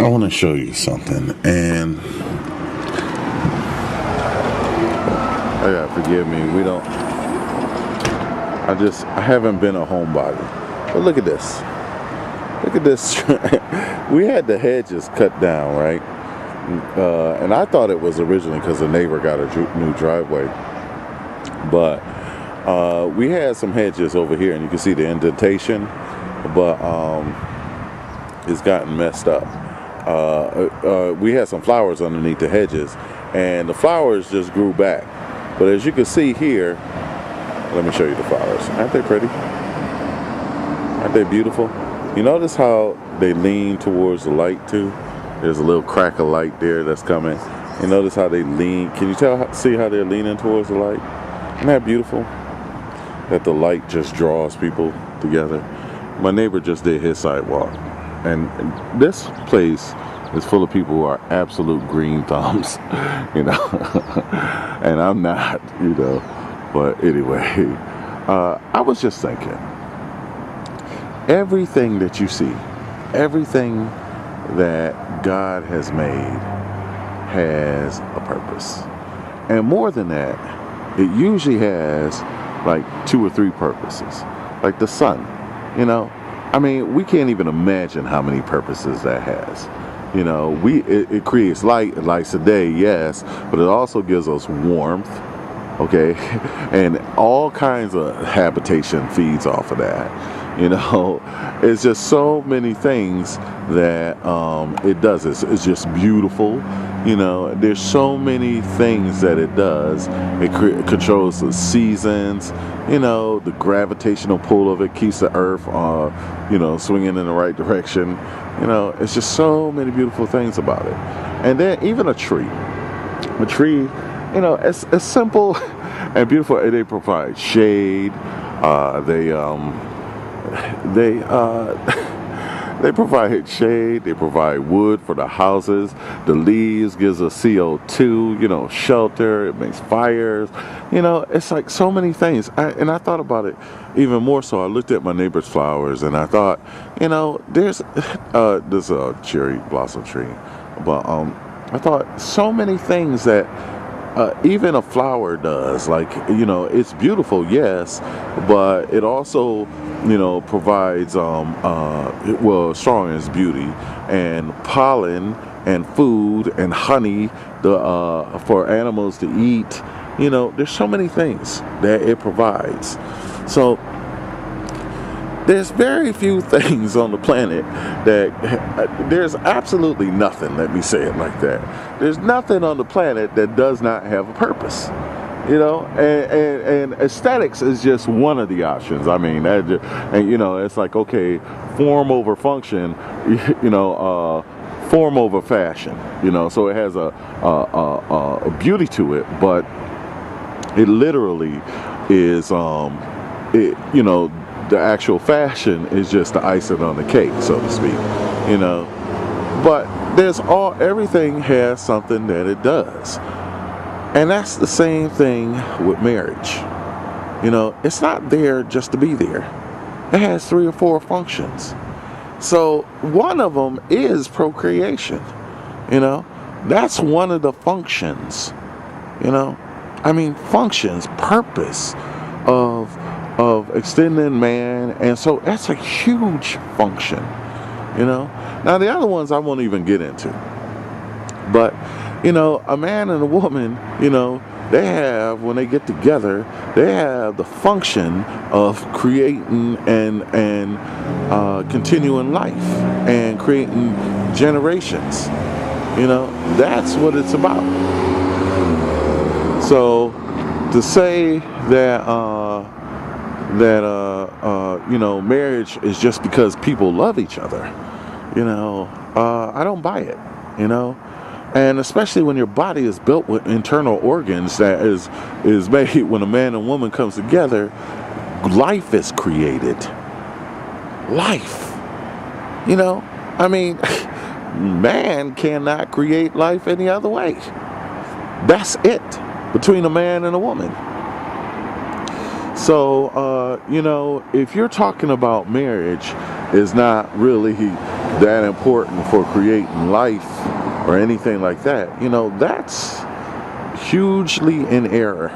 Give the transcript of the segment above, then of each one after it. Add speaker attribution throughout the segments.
Speaker 1: I want to show you something, and I gotta forgive me. I haven't been a homebody. But look at this. Look at this. We had the hedges cut down, right? And I thought it was originally because the neighbor got a new driveway. But we had some hedges over here, and you can see the indentation, but it's gotten messed up. We had some flowers underneath the hedges, and the flowers just grew back. But as you can see here, let me show you the flowers. Aren't they pretty? Aren't they beautiful? You notice how they lean towards the light too? There's a little crack of light there that's coming. You notice how they lean. Can you see how they're leaning towards the light? Isn't that beautiful? That the light just draws people together. My neighbor just did his sidewalk. And this place is full of people who are absolute green thumbs, you know. And I'm not, you know. But anyway, I was just thinking, everything that you see, everything that God has made has a purpose. And more than that, it usually has like 2 or 3 purposes. Like the sun, you know. I mean, we can't even imagine how many purposes that has. You know, it creates light, it lights the day, yes, but it also gives us warmth, okay? And all kinds of habitation feeds off of that. You know, it's just so many things that it does. It's just beautiful. You know, there's so many things that it does. It controls the seasons. You know, the gravitational pull of it keeps the earth, you know, swinging in the right direction. You know, it's just so many beautiful things about it. And then even a tree. A tree, you know, it's simple and beautiful. They provide shade. They provide shade, they provide wood for the houses, the leaves gives us CO2, you know, shelter, it makes fires, you know, it's like so many things. And I thought about it even more so. I looked at my neighbor's flowers and I thought, you know, there's a cherry blossom tree, but I thought so many things that even a flower does. Like, you know, it's beautiful, yes, but it also, you know, provides strong in its beauty, and pollen and food and honey for animals to eat. You know, there's so many things that it provides. So there's very few things on the planet that there's absolutely nothing, let me say it like that. There's nothing on the planet that does not have a purpose. You know, and aesthetics is just one of the options. I mean, and you know, it's like, okay, form over function, you know, form over fashion, you know, so it has a beauty to it, but it literally is, you know, the actual fashion is just the icing on the cake, so to speak, you know. But everything has something that it does. And that's the same thing with marriage. You know, it's not there just to be there. It has 3 or 4 functions. So one of them is procreation. You know, that's one of the functions. You know, I mean, functions, purpose of extending man, and so that's a huge function. You know, now the other ones I won't even get into, but you know, a man and a woman, you know, they have, when they get together, they have the function of creating and continuing life and creating generations. You know, that's what it's about. So to say that you know, marriage is just because people love each other, you know, I don't buy it. You know. And especially when your body is built with internal organs that is made when a man and woman comes together, life is created. Life. You know, I mean, man cannot create life any other way. That's it between a man and a woman. So, you know, if you're talking about marriage is not really that important for creating life or anything like that, you know, that's hugely in error.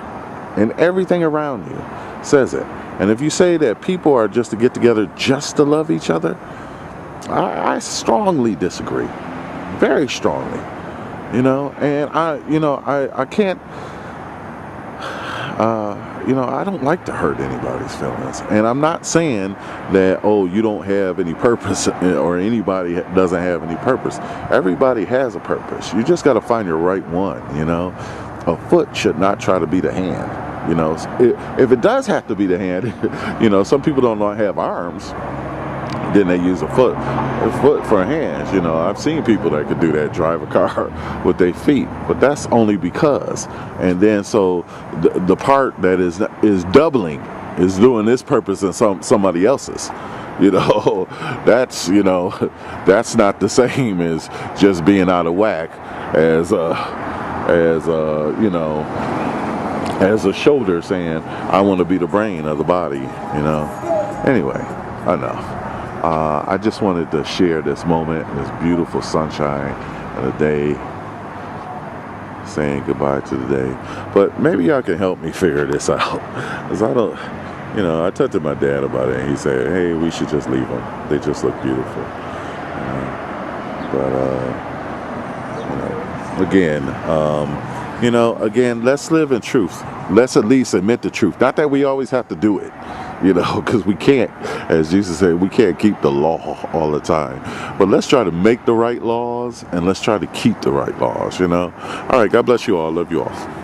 Speaker 1: And everything around you says it. And if you say that people are just to get together just to love each other, I strongly disagree. Very strongly. You know, and I can't, I don't like to hurt anybody's feelings. And I'm not saying that, oh, you don't have any purpose or anybody doesn't have any purpose. Everybody has a purpose. You just got to find your right one, you know. A foot should not try to be the hand, you know. If it does have to be the hand, you know, some people don't have arms. Then they use a foot for hands. You know, I've seen people that could do that, drive a car with their feet, but that's only because. And then so the part that is doubling is doing this purpose and somebody else's. You know, that's not the same as just being out of whack as a shoulder saying I want to be the brain of the body. You know. Anyway, enough. I just wanted to share this moment, this beautiful sunshine of the day, saying goodbye to the day. But maybe y'all can help me figure this out, because I don't, I talked to my dad about it, and he said, hey, we should just leave them. They just look beautiful. Again, let's live in truth. Let's at least admit the truth. Not that we always have to do it, because we can't, as Jesus said, we can't keep the law all the time. But let's try to make the right laws, and let's try to keep the right laws, All right, God bless you all. Love you all.